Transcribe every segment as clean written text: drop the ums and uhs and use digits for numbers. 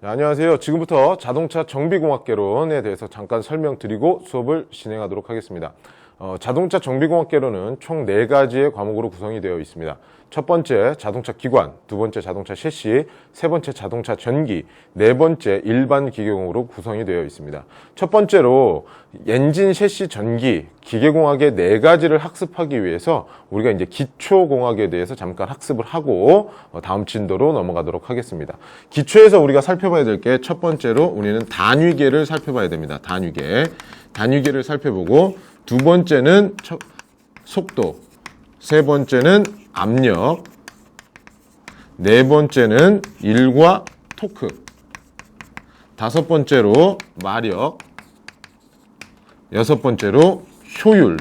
네, 안녕하세요. 지금부터 자동차 정비공학개론에 대해서 잠깐 설명드리고 수업을 진행하도록 하겠습니다. 자동차 정비공학개론은 총 4가지의 과목으로 구성이 되어 있습니다. 첫 번째 자동차 기관, 두 번째 자동차 셰시, 세 번째 자동차 전기, 네 번째 일반 기계공으로 구성이 되어 있습니다. 첫 번째로 엔진, 셰시, 전기, 기계공학의 4가지를 학습하기 위해서 우리가 이제 기초공학에 대해서 잠깐 학습을 하고 다음 진도로 넘어가도록 하겠습니다. 기초에서 우리가 살펴봐야 될 게 첫 번째로 우리는 단위계를 살펴봐야 됩니다. 단위계를 살펴보고 두 번째는 속도, 세 번째는 압력, 네 번째는 일과 토크, 다섯 번째로 마력, 여섯 번째로 효율.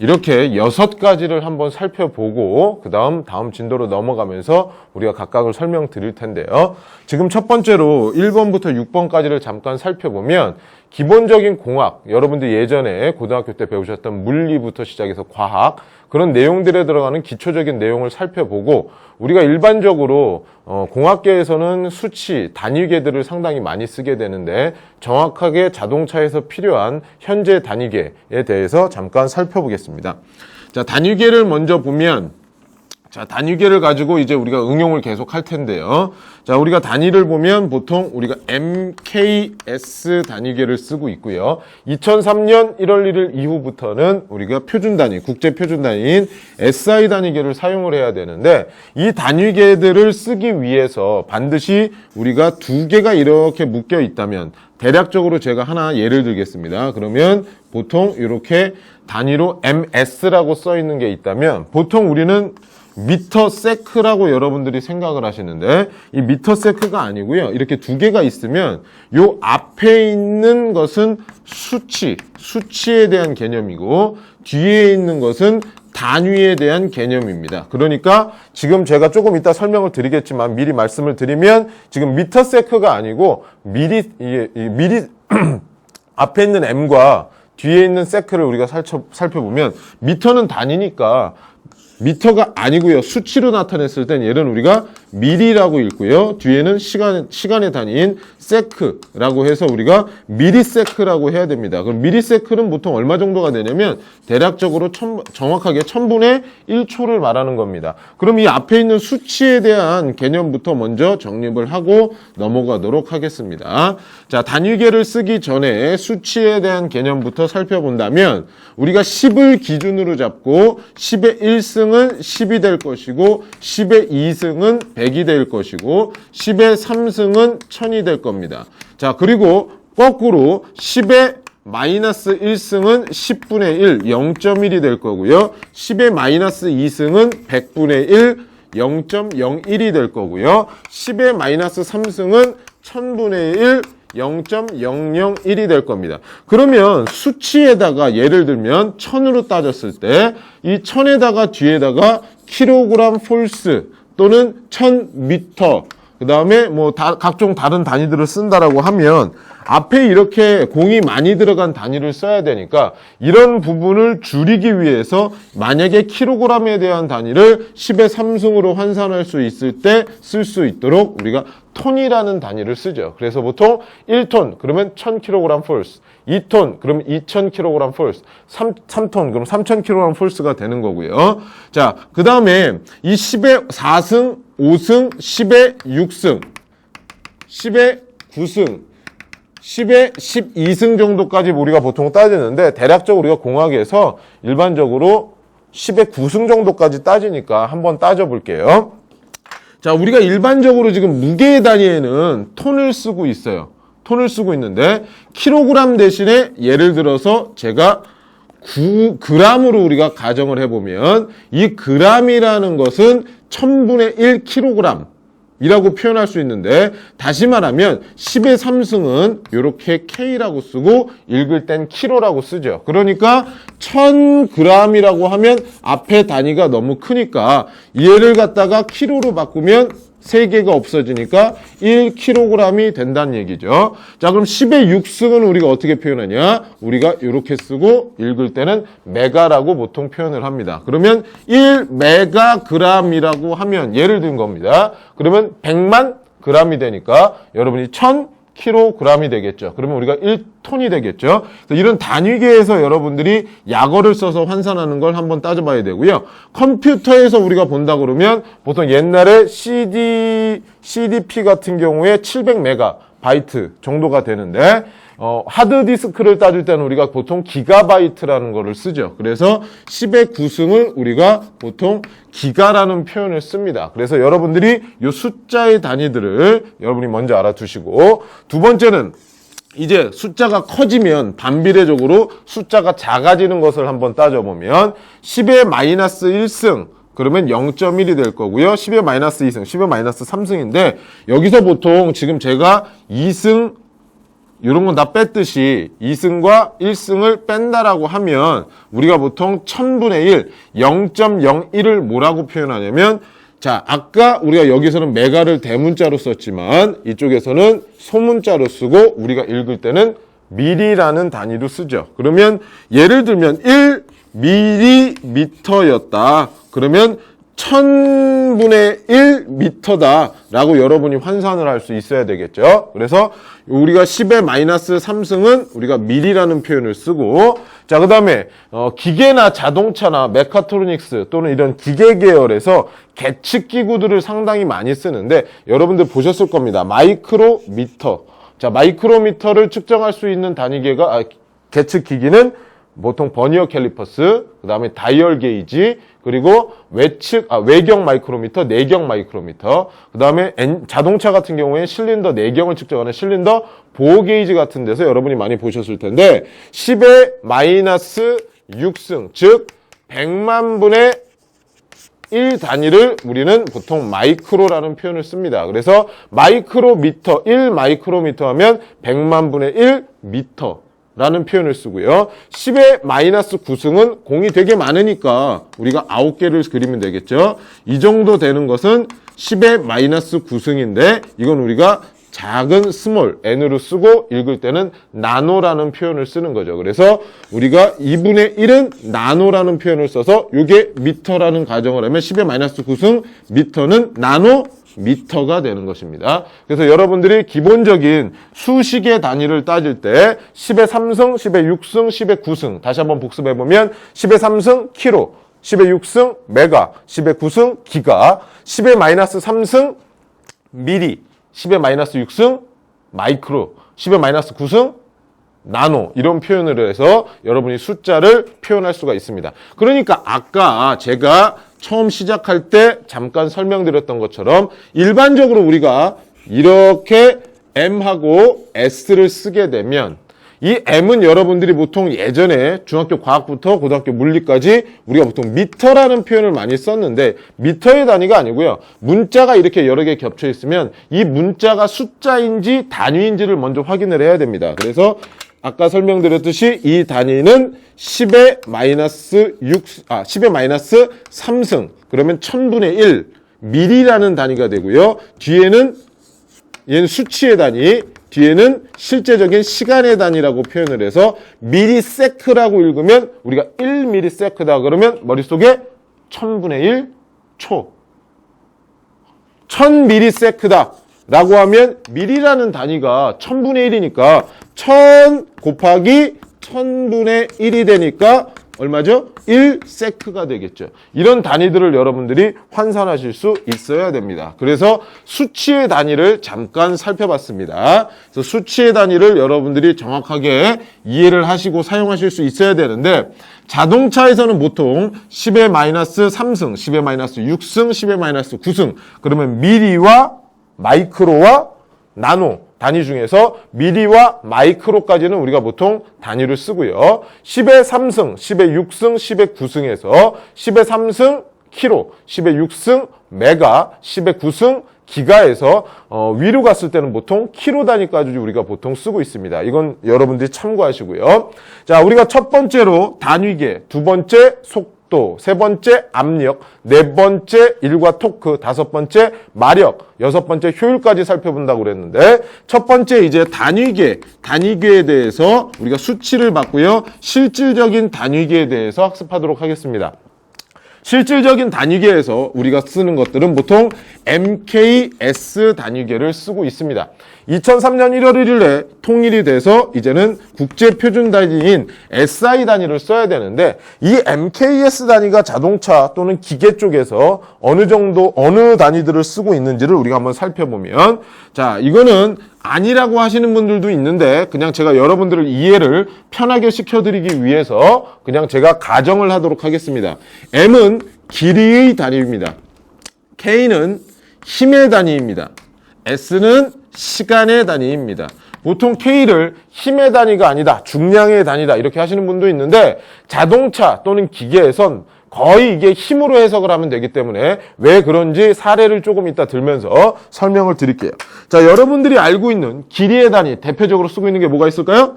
이렇게 6가지를 한번 살펴보고 다음 진도로 넘어가면서 우리가 각각을 설명드릴 텐데요. 지금 첫 번째로 1번부터 6번까지를 잠깐 살펴보면 기본적인 공학, 여러분들 예전에 고등학교 때 배우셨던 물리부터 시작해서 과학, 그런 내용들에 들어가는 기초적인 내용을 살펴보고 우리가 일반적으로 공학계에서는 수치, 단위계들을 상당히 많이 쓰게 되는데 정확하게 자동차에서 필요한 현재 단위계에 대해서 잠깐 살펴보겠습니다. 자, 단위계를 먼저 보면 단위계를 가지고 이제 우리가 응용을 계속 할 텐데요. 자, 우리가 단위를 보면 보통 우리가 MKS 단위계를 쓰고 있고요. 2003년 1월 1일 이후부터는 우리가 표준 단위, 국제 표준 단위인 SI 단위계를 사용을 해야 되는데 이 단위계들을 쓰기 위해서 반드시 우리가 2개가 이렇게 묶여 있다면 대략적으로 제가 하나 예를 들겠습니다. 그러면 보통 이렇게 단위로 MS라고 써 있는 게 있다면 보통 우리는 미터 세크라고 여러분들이 생각을 하시는데 이 미터 세크가 아니고요. 이렇게 2개가 있으면 요 앞에 있는 것은 수치에 대한 개념이고 뒤에 있는 것은 단위에 대한 개념입니다. 그러니까 지금 제가 조금 이따 설명을 드리겠지만 미리 말씀을 드리면 지금 미터 세크가 아니고 미리 앞에 있는 M과 뒤에 있는 세크를 우리가 살펴보면 미터는 단위니까 미터가 아니고요. 수치로 나타냈을 땐 얘는 우리가 미리라고 읽고요. 뒤에는 시간의 단위인 세크라고 해서 우리가 미리세크라고 해야 됩니다. 그럼 미리세크는 보통 얼마 정도가 되냐면 대략적으로 정확하게 1000분의 1초를 말하는 겁니다. 그럼 이 앞에 있는 수치에 대한 개념부터 먼저 정립을 하고 넘어가도록 하겠습니다. 자, 단위계를 쓰기 전에 수치에 대한 개념부터 살펴본다면 우리가 10을 기준으로 잡고 10의 1승은 10이 될 것이고 10의 2승은 100이 될 것이고 10의 3승은 1000이 될 겁니다. 자, 그리고 거꾸로 10의 마이너스 1승은 10분의 1, 0.1이 될 거고요. 10의 마이너스 2승은 100분의 1, 0.01이 될 거고요. 10의 마이너스 3승은 1000분의 1, 0.001이 될 겁니다. 그러면 수치에다가 예를 들면 1000으로 따졌을 때 이 1000에다가 뒤에다가 킬로그램 폴스 또는 1000미터 그 다음에 각종 다른 단위들을 쓴다라고 하면 앞에 이렇게 공이 많이 들어간 단위를 써야 되니까 이런 부분을 줄이기 위해서 만약에 킬로그램에 대한 단위를 10의 3승으로 환산할 수 있을 때 쓸 수 있도록 우리가 톤이라는 단위를 쓰죠. 그래서 보통 1톤 그러면 1000kg 폴스, 2톤 그러면 2000kg 폴스, 3톤 그럼 3000kg 폴스가 되는 거고요. 자, 그 다음에 이 10의 4승, 5승, 10의 6승, 10의 9승, 10의 12승 정도까지 우리가 보통 따지는데 대략적으로 우리가 공학에서 일반적으로 10의 9승 정도까지 따지니까 한번 따져볼게요. 자, 우리가 일반적으로 지금 무게의 단위에는 톤을 쓰고 있어요. 톤을 쓰고 있는데 킬로그램 대신에 예를 들어서 제가 9g으로 우리가 가정을 해보면 이 g이라는 것은 1000분의 1kg 이라고 표현할 수 있는데 다시 말하면 10의 3승은 이렇게 K라고 쓰고 읽을 땐 킬로라고 쓰죠. 그러니까 1000g이라고 하면 앞에 단위가 너무 크니까 얘를 갖다가 킬로로 바꾸면 3개가 없어지니까 1kg이 된다는 얘기죠. 자, 그럼 10의 6승은 우리가 어떻게 표현하냐? 우리가 이렇게 쓰고 읽을 때는 메가라고 보통 표현을 합니다. 그러면 1메가g이라고 하면 예를 든 겁니다. 그러면 100만 g이 되니까 여러분이 1000kg이 되겠죠. 그러면 우리가 1톤이 되겠죠. 그래서 이런 단위계에서 여러분들이 약어를 써서 환산하는 걸 한번 따져봐야 되고요. 컴퓨터에서 우리가 본다 그러면 보통 옛날에 CDP 같은 경우에 700MB 정도가 되는데 하드디스크를 따질 때는 우리가 보통 기가바이트라는 거를 쓰죠. 그래서 10의 9승을 우리가 보통 기가라는 표현을 씁니다. 그래서 여러분들이 이 숫자의 단위들을 여러분이 먼저 알아두시고, 두 번째는 이제 숫자가 커지면 반비례적으로 숫자가 작아지는 것을 한번 따져보면 10의 마이너스 1승 그러면 0.1이 될 거고요. 10의 마이너스 2승, 10의 마이너스 3승인데 여기서 보통 지금 제가 2승 이런 건 다 뺐듯이 2승과 1승을 뺀다라고 하면 우리가 보통 1000분의 1, 0.01을 뭐라고 표현하냐면, 자, 아까 우리가 여기서는 메가를 대문자로 썼지만 이쪽에서는 소문자로 쓰고 우리가 읽을 때는 미리라는 단위로 쓰죠. 그러면 예를 들면 1ml였다. 그러면 1000분의 1m다 라고 여러분이 환산을 할 수 있어야 되겠죠. 그래서 우리가 10의 마이너스 3승은 우리가 밀이라는 표현을 쓰고, 자, 그 다음에 기계나 자동차나 메카트로닉스 또는 이런 기계 계열에서 계측기구들을 상당히 많이 쓰는데 여러분들 보셨을 겁니다. 마이크로미터. 자, 마이크로미터를 측정할 수 있는 단위계가 계측기기는 보통 버니어 캘리퍼스, 그 다음에 다이얼 게이지, 그리고 외경 마이크로미터, 내경 마이크로미터, 그 다음에 자동차 같은 경우에 실린더 내경을 측정하는 실린더 보호 게이지 같은 데서 여러분이 많이 보셨을 텐데 10의 마이너스 6승, 즉 100만 분의 1 단위를 우리는 보통 마이크로라는 표현을 씁니다. 그래서 마이크로미터, 1 마이크로미터 하면 100만 분의 1 미터 라는 표현을 쓰고요. 10의 마이너스 9승은 공이 되게 많으니까 우리가 9개를 그리면 되겠죠. 이 정도 되는 것은 10의 마이너스 9승인데 이건 우리가 작은 스몰 n으로 쓰고 읽을 때는 나노라는 표현을 쓰는 거죠. 그래서 우리가 2분의 1은 나노라는 표현을 써서 이게 미터라는 가정을 하면 10의 마이너스 9승 미터는 나노 미터가 되는 것입니다. 그래서 여러분들이 기본적인 수식의 단위를 따질 때 10의 3승, 10의 6승, 10의 9승 다시 한번 복습해보면 10의 3승 키로, 10의 6승 메가, 10의 9승 기가, 10의 마이너스 3승 미리, 10의 마이너스 6승 마이크로, 10의 마이너스 9승 나노 이런 표현을 해서 여러분이 숫자를 표현할 수가 있습니다. 그러니까 아까 제가 처음 시작할 때 잠깐 설명드렸던 것처럼 일반적으로 우리가 이렇게 M하고 S를 쓰게 되면 이 M은 여러분들이 보통 예전에 중학교 과학부터 고등학교 물리까지 우리가 보통 미터라는 표현을 많이 썼는데 미터의 단위가 아니고요. 문자가 이렇게 여러 개 겹쳐 있으면 이 문자가 숫자인지 단위인지를 먼저 확인을 해야 됩니다. 그래서 아까 설명드렸듯이 이 단위는 10의 마이너스 10의 마이너스 3승 그러면 1000분의 1 밀이라는 단위가 되고요. 뒤에는 얘는 수치의 단위, 뒤에는 실제적인 시간의 단위라고 표현을 해서 미리세크라고 읽으면 우리가 1미리세크다 그러면 머릿속에 1000분의 1 초 1000미리세크다 라고 하면 밀이라는 단위가 1000분의 1이니까 1000 곱하기 1000분의 1이 되니까 얼마죠? 1세크가 되겠죠. 이런 단위들을 여러분들이 환산하실 수 있어야 됩니다. 그래서 수치의 단위를 잠깐 살펴봤습니다. 그래서 수치의 단위를 여러분들이 정확하게 이해를 하시고 사용하실 수 있어야 되는데 자동차에서는 보통 10의 마이너스 3승, 10의 마이너스 6승, 10의 마이너스 9승 그러면 미리와 마이크로와 나노 단위 중에서 미리와 마이크로까지는 우리가 보통 단위를 쓰고요. 10의 3승, 10의 6승, 10의 9승에서 10의 3승 키로, 10의 6승 메가, 10의 9승 기가에서 위로 갔을 때는 보통 키로 단위까지 우리가 보통 쓰고 있습니다. 이건 여러분들이 참고하시고요. 자, 우리가 첫 번째로 단위계, 두 번째 속도, 세 번째 압력, 네 번째 일과 토크, 다섯 번째 마력, 여섯 번째 효율까지 살펴본다고 그랬는데 첫 번째 이제 단위계에 대해서 우리가 수치를 봤고요. 실질적인 단위계에 대해서 학습하도록 하겠습니다. 실질적인 단위계에서 우리가 쓰는 것들은 보통 MKS 단위계를 쓰고 있습니다. 2003년 1월 1일에 통일이 돼서 이제는 국제표준 단위인 SI 단위를 써야 되는데 이 MKS 단위가 자동차 또는 기계 쪽에서 어느 정도 어느 단위들을 쓰고 있는지를 우리가 한번 살펴보면 자 이거는 아니라고 하시는 분들도 있는데 그냥 제가 여러분들을 이해를 편하게 시켜드리기 위해서 그냥 제가 가정을 하도록 하겠습니다. M은 길이의 단위입니다. K는 힘의 단위입니다. S는 시간의 단위입니다. 보통 K를 힘의 단위가 아니다, 중량의 단위다 이렇게 하시는 분도 있는데 자동차 또는 기계에선 거의 이게 힘으로 해석을 하면 되기 때문에 왜 그런지 사례를 조금 이따 들면서 설명을 드릴게요. 자, 여러분들이 알고 있는 길이의 단위 대표적으로 쓰고 있는 게 뭐가 있을까요?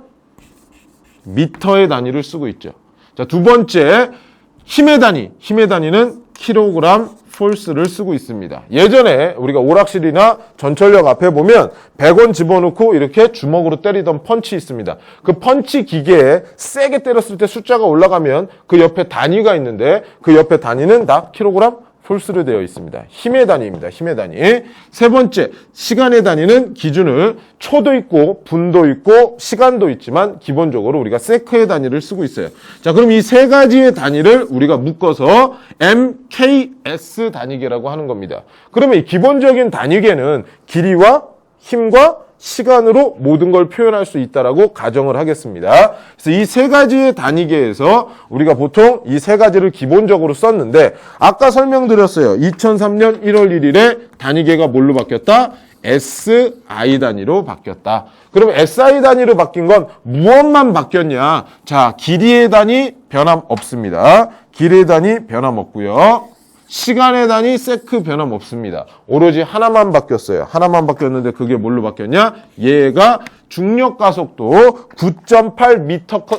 미터의 단위를 쓰고 있죠. 자, 두 번째 힘의 단위. 힘의 단위는 킬로그램 폴스를 쓰고 있습니다. 예전에 우리가 오락실이나 전철역 앞에 보면 100원 집어넣고 이렇게 주먹으로 때리던 펀치 있습니다. 그 펀치 기계에 세게 때렸을 때 숫자가 올라가면 그 옆에 단위가 있는데 그 옆에 단위는 다 킬로그램 폴스로 되어 있습니다. 힘의 단위입니다. 힘의 단위. 세 번째, 시간의 단위는 기준을 초도 있고 분도 있고 시간도 있지만 기본적으로 우리가 세크의 단위를 쓰고 있어요. 자, 그럼 이 세 가지의 단위를 우리가 묶어서 MKS 단위계라고 하는 겁니다. 그러면 이 기본적인 단위계는 길이와 힘과 시간으로 모든 걸 표현할 수 있다라고 가정을 하겠습니다. 그래서 이 세 가지의 단위계에서 우리가 보통 이 세 가지를 기본적으로 썼는데 아까 설명드렸어요. 2003년 1월 1일에 단위계가 뭘로 바뀌었다? SI 단위로 바뀌었다. 그럼 SI 단위로 바뀐 건 무엇만 바뀌었냐? 자, 길이의 단위 변함 없습니다. 길이의 단위 변함 없고요. 시간의 단위 세크 변함 없습니다. 오로지 하나만 바뀌었어요. 하나만 바뀌었는데 그게 뭘로 바뀌었냐? 얘가 중력 가속도 9.8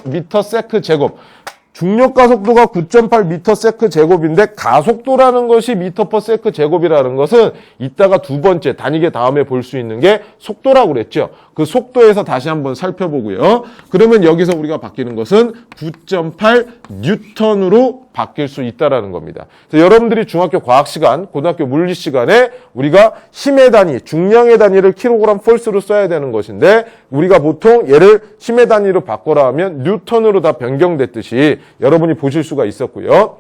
미터 세크 제곱. 중력 가속도가 9.8m 세크 제곱인데 가속도라는 것이 미터 퍼 세크 제곱이라는 것은 이따가 두 번째 단위계 다음에 볼 수 있는 게 속도라고 그랬죠. 그 속도에서 다시 한번 살펴보고요. 그러면 여기서 우리가 바뀌는 것은 9.8 뉴턴으로 바뀔 수 있다라는 겁니다. 그래서 여러분들이 중학교 과학 시간, 고등학교 물리 시간에 우리가 힘의 단위, 중량의 단위를 킬로그램 폴스로 써야 되는 것인데 우리가 보통 얘를 힘의 단위로 바꿔라 하면 뉴턴으로 다 변경됐듯이 여러분이 보실 수가 있었고요.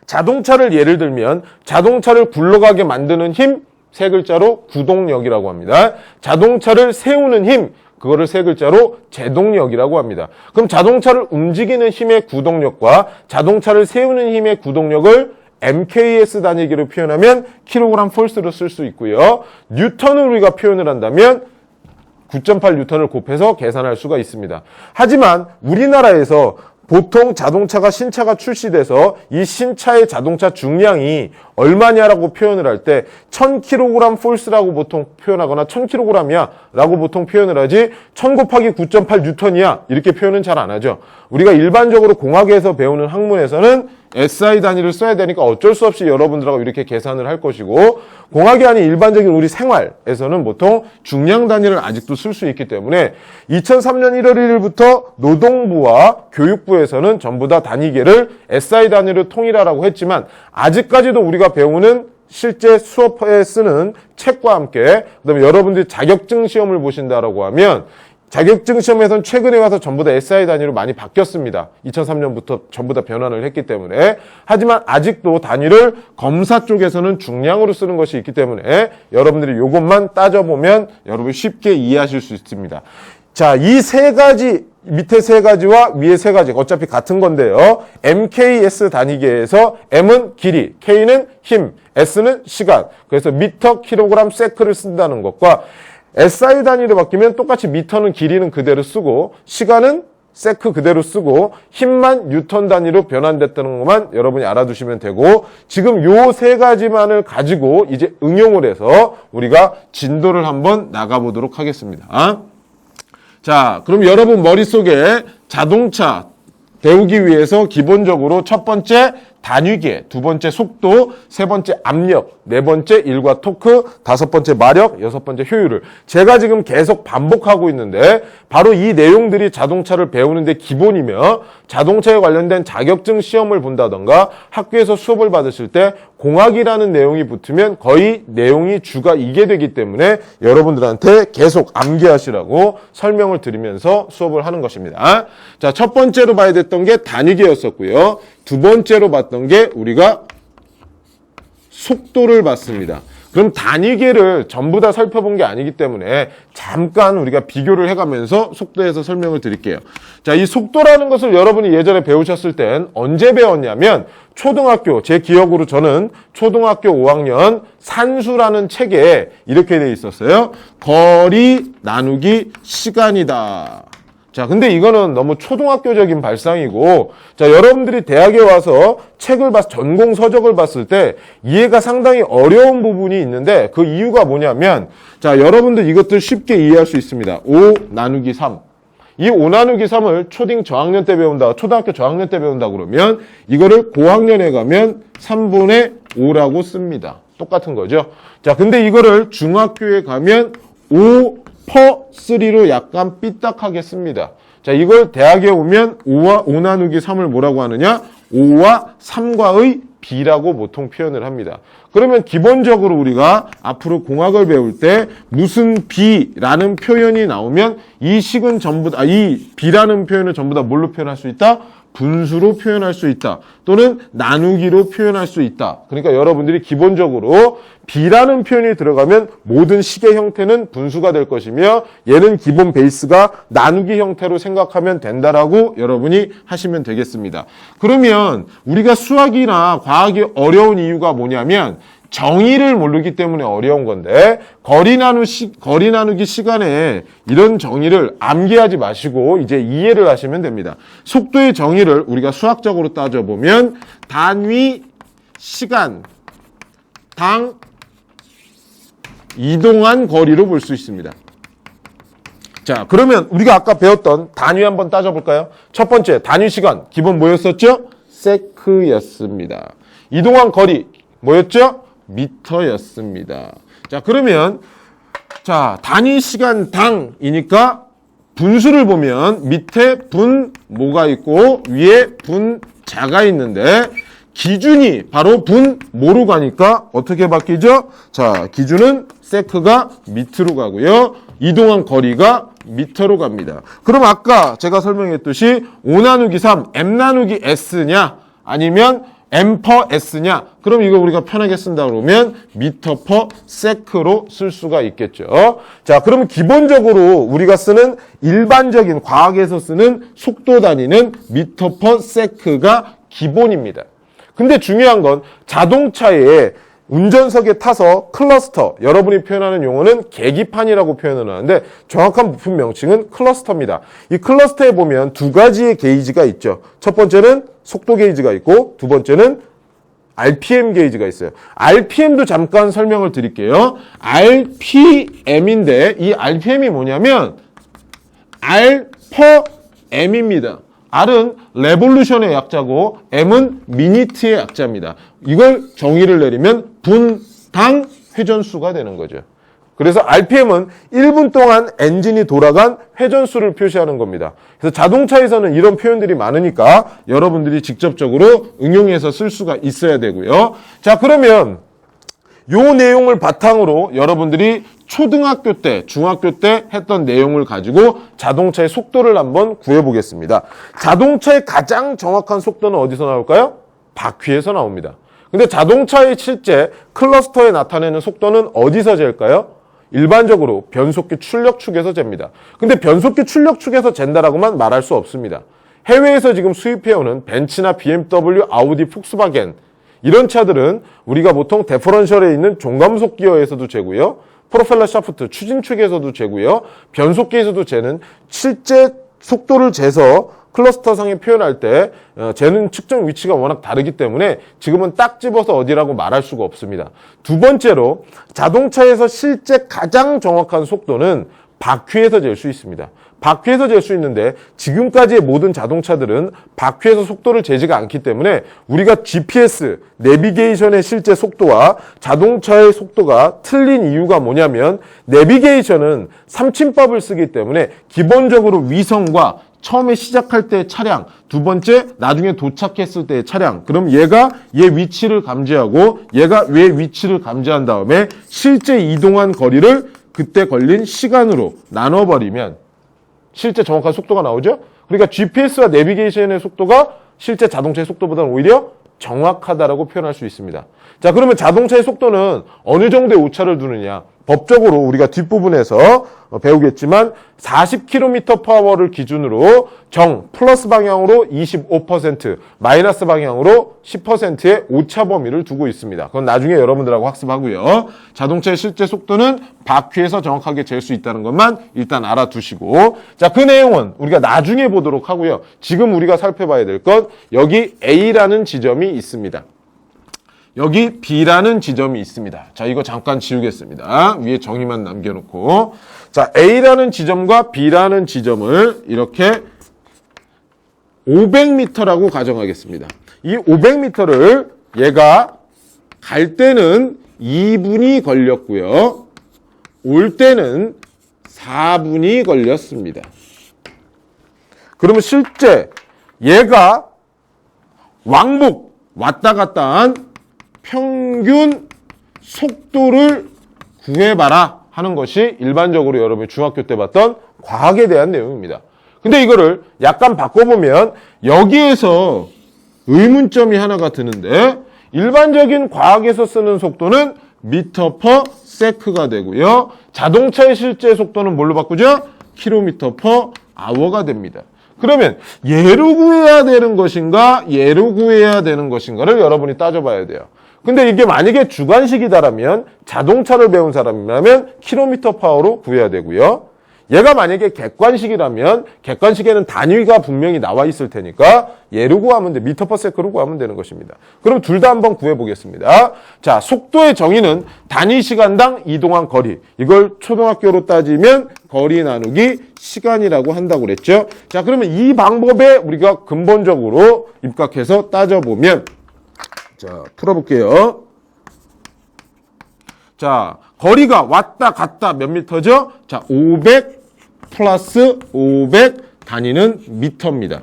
자동차를 예를 들면 자동차를 굴러가게 만드는 힘 세 글자로 구동력이라고 합니다. 자동차를 세우는 힘 그거를 세 글자로 제동력이라고 합니다. 그럼 자동차를 움직이는 힘의 구동력과 자동차를 세우는 힘의 구동력을 MKS 단위계로 표현하면 킬로그램 폴스로 쓸 수 있고요. 뉴턴을 우리가 표현을 한다면 9.8 뉴턴을 곱해서 계산할 수가 있습니다. 하지만 우리나라에서 보통 자동차가 신차가 출시돼서 이 신차의 자동차 중량이 얼마냐라고 표현을 할 때 1000kg 폴스라고 보통 표현하거나 1000kg이야 라고 보통 표현을 하지 1000 곱하기 9.8 뉴턴이야 이렇게 표현은 잘 안 하죠. 우리가 일반적으로 공학에서 배우는 학문에서는 SI 단위를 써야 되니까 어쩔 수 없이 여러분들하고 이렇게 계산을 할 것이고 공학이 아닌 일반적인 우리 생활에서는 보통 중량 단위를 아직도 쓸 수 있기 때문에 2003년 1월 1일부터 노동부와 교육부에서는 전부 다 단위계를 SI 단위로 통일하라고 했지만 아직까지도 우리가 배우는 실제 수업에 쓰는 책과 함께 그다음에 여러분들이 자격증 시험을 보신다라고 하면 자격증 시험에서는 최근에 와서 전부 다 SI 단위로 많이 바뀌었습니다. 2003년부터 전부 다 변환을 했기 때문에. 하지만 아직도 단위를 검사 쪽에서는 중량으로 쓰는 것이 있기 때문에 여러분들이 이것만 따져보면 여러분 쉽게 이해하실 수 있습니다. 자, 이 세 가지, 밑에 세 가지와 위에 세 가지 어차피 같은 건데요. MKS 단위계에서 M은 길이, K는 힘, S는 시간. 그래서 미터, 킬로그램, 세크를 쓴다는 것과 SI 단위로 바뀌면 똑같이 미터는 길이는 그대로 쓰고 시간은 세크 그대로 쓰고 힘만 뉴턴 단위로 변환됐다는 것만 여러분이 알아두시면 되고 지금 요 세 가지만을 가지고 이제 응용을 해서 우리가 진도를 한번 나가보도록 하겠습니다. 자, 그럼 여러분 머릿속에 자동차 배우기 위해서 기본적으로 첫 번째 단위계, 두 번째 속도, 세 번째 압력, 네 번째 일과 토크, 다섯 번째 마력, 여섯 번째 효율을 제가 지금 계속 반복하고 있는데 바로 이 내용들이 자동차를 배우는데 기본이며 자동차에 관련된 자격증 시험을 본다던가 학교에서 수업을 받으실 때 공학이라는 내용이 붙으면 거의 내용이 주가 이게 되기 때문에 여러분들한테 계속 암기하시라고 설명을 드리면서 수업을 하는 것입니다. 자, 첫 번째로 봐야 됐던 게 단위계였었고요. 두 번째로 봤던 게 우리가 속도를 봤습니다. 그럼 단위계를 전부 다 살펴본 게 아니기 때문에 잠깐 우리가 비교를 해가면서 속도에서 설명을 드릴게요. 자, 이 속도라는 것을 여러분이 예전에 배우셨을 땐 언제 배웠냐면 초등학교, 제 기억으로 저는 초등학교 5학년 산수라는 책에 이렇게 돼 있었어요. 거리 나누기 시간이다. 자, 근데 이거는 너무 초등학교적인 발상이고, 자, 여러분들이 대학에 와서 책을 전공 서적을 봤을 때 이해가 상당히 어려운 부분이 있는데 그 이유가 뭐냐면, 자, 여러분들 이것들 쉽게 이해할 수 있습니다. 5 나누기 3. 이 5 나누기 3을 초딩 저학년 때 배운다, 초등학교 저학년 때 배운다 그러면 이거를 고학년에 가면 3분의 5라고 씁니다. 똑같은 거죠. 자, 근데 이거를 중학교에 가면 5 퍼 3로 약간 삐딱하게 씁니다. 자, 이걸 대학에 오면 5 나누기 3을 뭐라고 하느냐? 5와 3과의 비라고 보통 표현을 합니다. 그러면 기본적으로 우리가 앞으로 공학을 배울 때 무슨 비라는 표현이 나오면 이 식은 전부 다, 이 비라는 표현을 전부 다 뭘로 표현할 수 있다? 분수로 표현할 수 있다. 또는 나누기로 표현할 수 있다. 그러니까 여러분들이 기본적으로 비라는 표현이 들어가면 모든 식의 형태는 분수가 될 것이며 얘는 기본 베이스가 나누기 형태로 생각하면 된다라고 여러분이 하시면 되겠습니다. 그러면 우리가 수학이나 과학이 어려운 이유가 뭐냐면 정의를 모르기 때문에 어려운 건데 거리 나누기 시간에 이런 정의를 암기하지 마시고 이제 이해를 하시면 됩니다. 속도의 정의를 우리가 수학적으로 따져보면 단위 시간 당 이동한 거리로 볼 수 있습니다. 자, 그러면 우리가 아까 배웠던 단위 한번 따져볼까요? 첫 번째 단위 시간 기본 뭐였었죠? 세크였습니다. 이동한 거리 뭐였죠? 미터였습니다. 자, 그러면 자, 단위 시간 당이니까 분수를 보면 밑에 분 모가 있고 위에 분 자가 있는데 기준이 바로 분 모로 가니까 어떻게 바뀌죠? 자, 기준은 세크가 미터로 가고요. 이동한 거리가 미터로 갑니다. 그럼 아까 제가 설명했듯이 5 나누기 3 m 나누기 s냐 아니면 m per s냐? 그럼 이거 우리가 편하게 쓴다 그러면 미터 per sec로 쓸 수가 있겠죠. 자, 그러면 기본적으로 우리가 쓰는 일반적인 과학에서 쓰는 속도 단위는 미터 per sec가 기본입니다. 근데 중요한 건 자동차에 운전석에 타서 클러스터, 여러분이 표현하는 용어는 계기판이라고 표현을 하는데 정확한 부품 명칭은 클러스터입니다. 이 클러스터에 보면 두 가지의 게이지가 있죠. 첫 번째는 속도 게이지가 있고 두 번째는 RPM 게이지가 있어요. RPM도 잠깐 설명을 드릴게요. RPM인데 이 RPM이 뭐냐면 R per M입니다. R은 레볼루션의 약자고 M은 미니트의 약자입니다. 이걸 정의를 내리면 분당 회전수가 되는 거죠. 그래서 RPM은 1분 동안 엔진이 돌아간 회전수를 표시하는 겁니다. 그래서 자동차에서는 이런 표현들이 많으니까 여러분들이 직접적으로 응용해서 쓸 수가 있어야 되고요. 자, 그러면 요 내용을 바탕으로 여러분들이 초등학교 때, 중학교 때 했던 내용을 가지고 자동차의 속도를 한번 구해보겠습니다. 자동차의 가장 정확한 속도는 어디서 나올까요? 바퀴에서 나옵니다. 근데 자동차의 실제 클러스터에 나타내는 속도는 어디서 잴까요? 일반적으로 변속기 출력축에서 잽니다. 근데 변속기 출력축에서 잰다라고만 말할 수 없습니다. 해외에서 지금 수입해오는 벤츠나 BMW, 아우디, 폭스바겐 이런 차들은 우리가 보통 디퍼런셜에 있는 종감속 기어에서도 재고요. 프로펠러 샤프트, 추진축에서도 재고요. 변속기에서도 재는 실제 속도를 재서 클러스터상에 표현할 때 재는 측정 위치가 워낙 다르기 때문에 지금은 딱 집어서 어디라고 말할 수가 없습니다. 두 번째로 자동차에서 실제 가장 정확한 속도는 바퀴에서 잴 수 있습니다. 바퀴에서 잴 수 있는데 지금까지의 모든 자동차들은 바퀴에서 속도를 재지가 않기 때문에 우리가 GPS, 내비게이션의 실제 속도와 자동차의 속도가 틀린 이유가 뭐냐면 내비게이션은 삼침법을 쓰기 때문에 기본적으로 위성과 처음에 시작할 때의 차량, 두 번째 나중에 도착했을 때의 차량, 그럼 얘가 얘 위치를 감지하고 얘가 얘 위치를 감지한 다음에 실제 이동한 거리를 그때 걸린 시간으로 나눠버리면 실제 정확한 속도가 나오죠? 그러니까 GPS와 내비게이션의 속도가 실제 자동차의 속도보다는 오히려 정확하다라고 표현할 수 있습니다. 자, 그러면 자동차의 속도는 어느 정도의 오차를 두느냐? 법적으로 우리가 뒷부분에서 배우겠지만 40km/h를 기준으로 정 플러스 방향으로 25%, 마이너스 방향으로 10%의 오차 범위를 두고 있습니다. 그건 나중에 여러분들하고 학습하고요. 자동차의 실제 속도는 바퀴에서 정확하게 잴 수 있다는 것만 일단 알아두시고, 자, 그 내용은 우리가 나중에 보도록 하고요. 지금 우리가 살펴봐야 될 건 여기 A라는 지점이 있습니다. 여기 B라는 지점이 있습니다. 자, 이거 잠깐 지우겠습니다. 위에 정의만 남겨놓고. 자, A라는 지점과 B라는 지점을 이렇게 500m라고 가정하겠습니다. 이 500m를 얘가 갈 때는 2분이 걸렸고요. 올 때는 4분이 걸렸습니다. 그러면 실제 얘가 왕복 왔다 갔다 한 평균 속도를 구해봐라 하는 것이 일반적으로 여러분이 중학교 때 봤던 과학에 대한 내용입니다. 근데 이거를 약간 바꿔보면 여기에서 의문점이 하나가 드는데 일반적인 과학에서 쓰는 속도는 미터 퍼 세크가 되고요. 자동차의 실제 속도는 뭘로 바꾸죠? 킬로미터 퍼 아워가 됩니다. 그러면 얘로 구해야 되는 것인가 얘로 구해야 되는 것인가를 여러분이 따져봐야 돼요. 근데 이게 만약에 주관식이다라면 자동차를 배운 사람이라면 킬로미터 파워로 구해야 되고요. 얘가 만약에 객관식이라면 객관식에는 단위가 분명히 나와 있을 테니까 얘로 구하면 돼. 미터 퍼 세크로 구하면 되는 것입니다. 그럼 둘 다 한번 구해 보겠습니다. 자, 속도의 정의는 단위 시간당 이동한 거리. 이걸 초등학교로 따지면 거리 나누기 시간이라고 한다고 그랬죠. 자, 그러면 이 방법에 우리가 근본적으로 입각해서 따져보면 자, 풀어볼게요. 자, 거리가 왔다 갔다 몇 미터죠? 자, 500 플러스 500 단위는 미터입니다.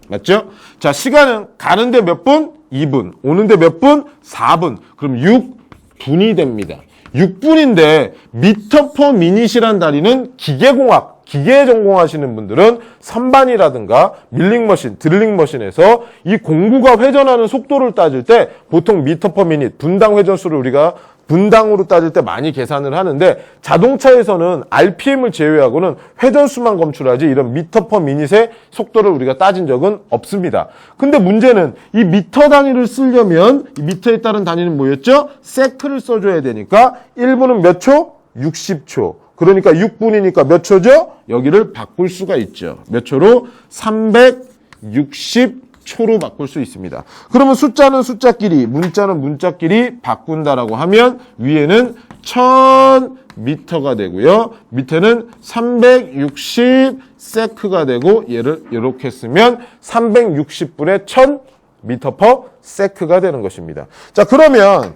맞죠? 자, 시간은 가는데 몇 분? 2분. 오는데 몇 분? 4분. 그럼 6분이 됩니다. 6분인데 미터 퍼 미닛이란 단위는 기계공학, 기계에 전공하시는 분들은 선반이라든가 밀링머신, 드릴링머신에서 이 공구가 회전하는 속도를 따질 때 보통 미터 퍼 미닛, 분당 회전수를 우리가 분당으로 따질 때 많이 계산을 하는데 자동차에서는 RPM을 제외하고는 회전수만 검출하지 이런 미터 퍼 미닛의 속도를 우리가 따진 적은 없습니다. 근데 문제는 이 미터 단위를 쓰려면 이 미터에 따른 단위는 뭐였죠? 세크를 써줘야 되니까 1분은 몇 초? 60초. 그러니까 6분이니까 몇 초죠? 여기를 바꿀 수가 있죠. 몇 초로? 360초로 바꿀 수 있습니다. 그러면 숫자는 숫자끼리, 문자는 문자끼리 바꾼다라고 하면 위에는 1000m가 되고요. 밑에는 360 세크가 되고 얘를 이렇게 쓰면 360분의 1000m 퍼 세크가 되는 것입니다. 자, 그러면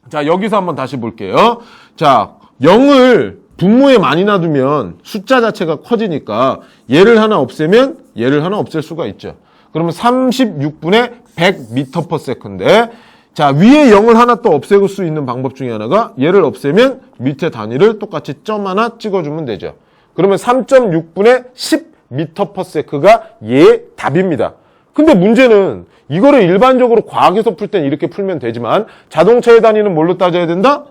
자, 여기서 한번 다시 볼게요. 자, 0을 분모에 많이 놔두면 숫자 자체가 커지니까 얘를 하나 없애면 얘를 하나 없앨 수가 있죠. 그러면 36분의 100m per sec인데 자, 위에 0을 하나 또 없앨 수 있는 방법 중에 하나가 얘를 없애면 밑에 단위를 똑같이 점 하나 찍어주면 되죠. 그러면 3.6분의 10m per sec가 얘의 답입니다. 근데 문제는 이거를 일반적으로 과학에서 풀 땐 이렇게 풀면 되지만 자동차의 단위는 뭘로 따져야 된다?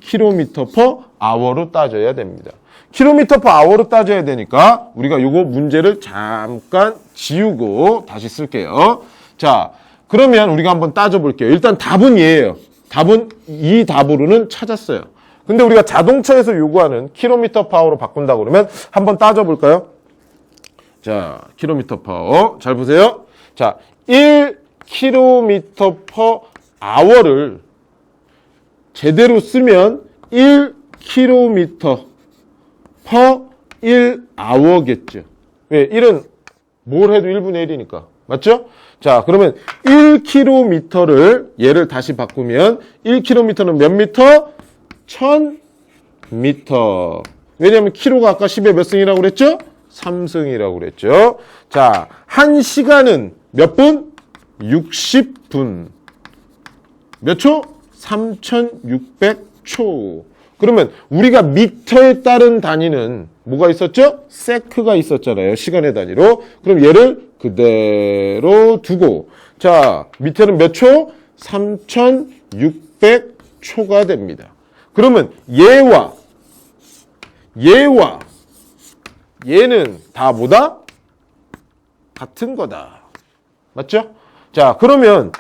킬로미터 퍼 아워로 따져야 됩니다. 킬로미터 퍼 아워로 따져야 되니까 우리가 요거 문제를 잠깐 지우고 다시 쓸게요. 자, 그러면 우리가 한번 따져볼게요. 일단 답은 얘예요. 답은 이 답으로는 찾았어요. 근데 우리가 자동차에서 요구하는 킬로미터 퍼 아워로 바꾼다고 그러면 한번 따져볼까요? 자, 킬로미터 퍼 아워. 잘 보세요. 자, 1킬로미터 퍼 아워를 제대로 쓰면 1km per 1아워겠죠. 왜? 1은 뭘 해도 1분의 1이니까. 맞죠? 자, 그러면 1km를 얘를 다시 바꾸면 1km는 몇 미터? 1000m. 왜냐면 km가 아까 10의 몇 승이라고 그랬죠? 3승이라고 그랬죠. 자, 1시간은 몇 분? 60분. 몇 초? 3600초. 그러면 우리가 미터에 따른 단위는 뭐가 있었죠? 세크가 있었잖아요. 시간의 단위로. 그럼 얘를 그대로 두고, 자, 밑에는 몇 초? 3600초가 됩니다. 그러면 얘는 다 뭐다? 같은 거다. 맞죠? 자, 그러면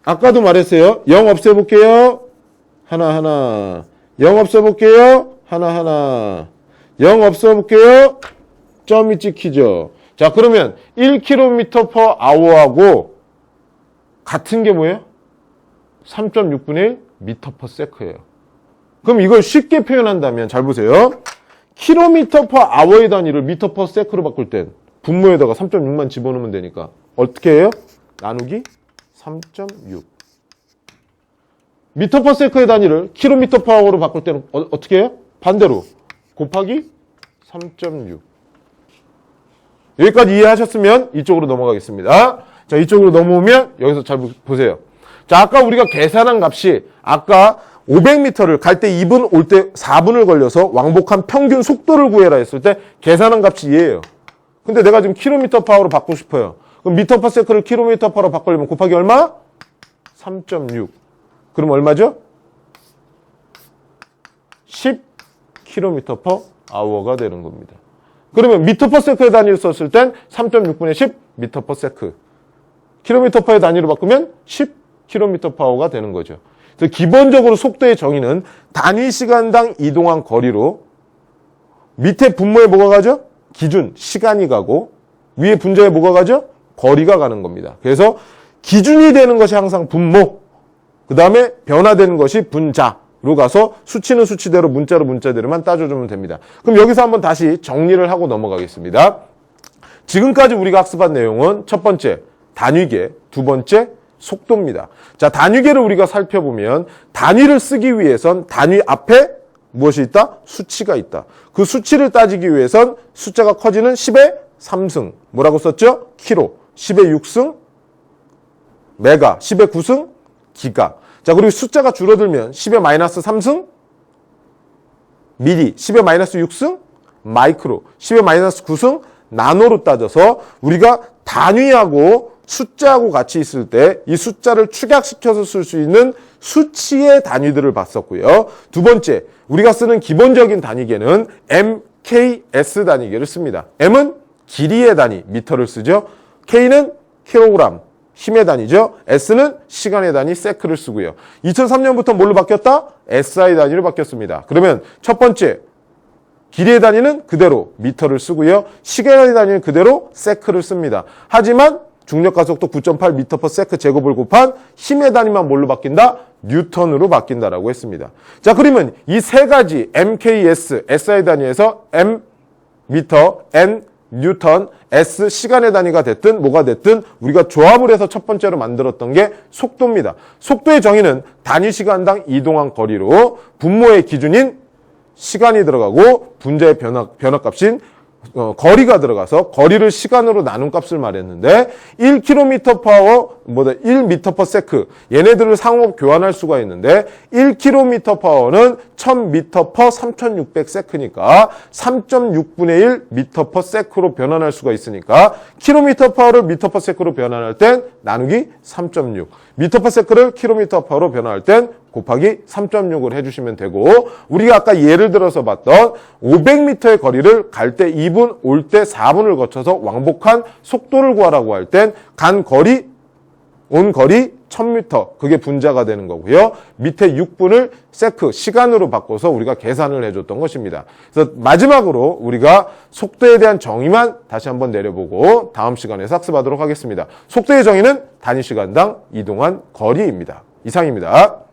아까도 말했어요. 0 없애볼게요. 하나. 0 없애볼게요. 하나. 0 없애볼게요. 점이 찍히죠. 자, 그러면 1km/h하고 같은 게 뭐예요? 3.6분의 1 m/s예요. 그럼 이걸 쉽게 표현한다면 잘 보세요. km/h의 단위를 m/s로 바꿀 땐 분모에다가 3.6만 집어넣으면 되니까 어떻게 해요? 나누기 3.6. m/s의 단위를 km/h로 바꿀 때는 어떻게 해요? 반대로 곱하기 3.6. 여기까지 이해하셨으면 이쪽으로 넘어가겠습니다. 자, 이쪽으로 넘어오면 여기서 잘 보세요. 자, 아까 우리가 계산한 값이 아까 500m를 갈 때 2분, 올 때 4분을 걸려서 왕복한 평균 속도를 구해라 했을 때 계산한 값이 얘예요. 근데 내가 지금 km/h로 바꾸고 싶어요. 그럼 m/s를 km/h로 바꾸려면 곱하기 얼마? 3.6. 그럼 얼마죠? 10km/h가 되는 겁니다. 그러면 m/s의 단위를 썼을 땐 3.6분의 10 m/s. km/의 단위로 바꾸면 10km/h가 되는 거죠. 그래서 기본적으로 속도의 정의는 단위 시간당 이동한 거리로, 밑에 분모에 뭐가 가죠? 기준, 시간이 가고, 위에 분자에 뭐가 가죠? 거리가 가는 겁니다. 그래서 기준이 되는 것이 항상 분모, 그 다음에 변화되는 것이 분자로 가서 수치는 수치대로 문자로 문자대로만 따져주면 됩니다. 그럼 여기서 한번 다시 정리를 하고 넘어가겠습니다. 지금까지 우리가 학습한 내용은 첫 번째, 단위계, 두 번째, 속도입니다. 자, 단위계를 우리가 살펴보면 단위를 쓰기 위해선 단위 앞에 무엇이 있다? 수치가 있다. 그 수치를 따지기 위해선 숫자가 커지는 10의 3승. 뭐라고 썼죠? 키로. 10의 6승, 메가. 10의 9승, 기가. 자, 그리고 숫자가 줄어들면 10의 마이너스 3승, 미리. 10의 마이너스 6승, 마이크로. 10의 마이너스 9승, 나노로 따져서 우리가 단위하고 숫자하고 같이 있을 때 이 숫자를 축약시켜서 쓸 수 있는 수치의 단위들을 봤었고요. 두 번째, 우리가 쓰는 기본적인 단위계는 MKS 단위계를 씁니다. M은 길이의 단위, 미터를 쓰죠. K는 킬로그램, 힘의 단위죠. S는 시간의 단위, 세크를 쓰고요. 2003년부터 뭘로 바뀌었다? SI 단위로 바뀌었습니다. 그러면 첫 번째, 길이의 단위는 그대로 미터를 쓰고요. 시간의 단위는 그대로 세크를 씁니다. 하지만 중력가속도 9.8m/s 제곱을 곱한 힘의 단위만 뭘로 바뀐다? 뉴턴으로 바뀐다라고 했습니다. 자, 그러면 이 세 가지 MKS, SI 단위에서 M, 미터, N, 뉴턴, S, 시간의 단위가 됐든 뭐가 됐든 우리가 조합을 해서 첫 번째로 만들었던 게 속도입니다. 속도의 정의는 단위 시간당 이동한 거리로 분모의 기준인 시간이 들어가고 분자의 변화값인 거리가 들어가서 거리를 시간으로 나눈 값을 말했는데 1km/h, 1m/s 얘네들을 상호 교환할 수가 있는데 1km/h는 1000m/3600s니까 3.6분의 1 m/s로 변환할 수가 있으니까 km/h를 m/s로 변환할 땐 나누기 3.6, m/s를 km/h로 변환할 땐 곱하기 3.6을 해주시면 되고, 우리가 아까 예를 들어서 봤던 500m의 거리를 갈 때 2분, 올 때 4분을 거쳐서 왕복한 속도를 구하라고 할 땐 간 거리, 온 거리 1000m, 그게 분자가 되는 거고요. 밑에 6분을 세크, 시간으로 바꿔서 우리가 계산을 해줬던 것입니다. 그래서 마지막으로 우리가 속도에 대한 정의만 다시 한번 내려보고 다음 시간에서 학습하도록 하겠습니다. 속도의 정의는 단위 시간당 이동한 거리입니다. 이상입니다.